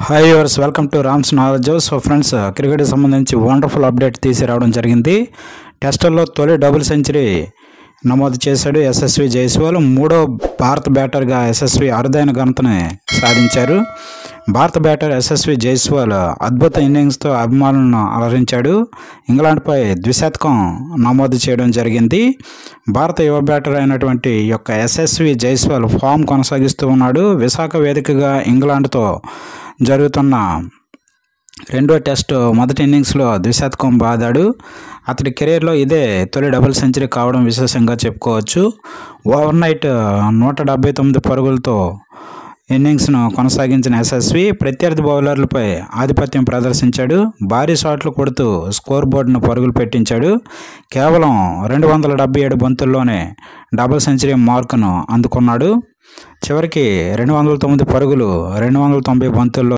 Hi yours, welcome to Rams knowledge. So friends, క్రికెట్కి సంబంధించి wonderful update తీసుకురావడం జరిగింది. టెస్టుల్లో తొలి డబుల్ సెంచరీ నమోదు చేశాడు యశస్వి జైస్వాల్. మూడో భారత బ్యాటర్గా యశస్వి అరుదైన ఘనతని సాధించారు. భారత బ్యాటర్ యశస్వి జైస్వాల్ అద్భుత ఇన్నింగ్స్తో అభిమానులను అలరించాడు. ఇంగ్లాండ్పై ద్విశతకం నమోదు చేయడం జరిగింది. భారత యువ బ్యాటర్ అయినటువంటి యొక్క యశస్వి జైస్వాల్ ఫామ్ కొనసాగిస్తూ ఉన్నాడు. విశాఖ వేదికగా ఇంగ్లాండ్తో జరుగుతున్న రెండో టెస్టు మొదటి ఇన్నింగ్స్లో ద్విశతకం బాదాడు. అతడి కెరీర్లో ఇదే తొలి డబుల్ సెంచరీ కావడం విశేషంగా చెప్పుకోవచ్చు. ఓవర్ నైట్ 179 పరుగులతో ఇన్నింగ్స్ను కొనసాగించిన యశస్వి ప్రత్యర్థి బౌలర్లపై ఆధిపత్యం ప్రదర్శించాడు. భారీ షాట్లు కొడుతూ స్కోర్ బోర్డును పరుగులు పెట్టించాడు. కేవలం 277 బంతుల్లోనే డబుల్ సెంచరీ మార్కును అందుకున్నాడు. చివరికి 209 పరుగులు 290 బంతుల్లో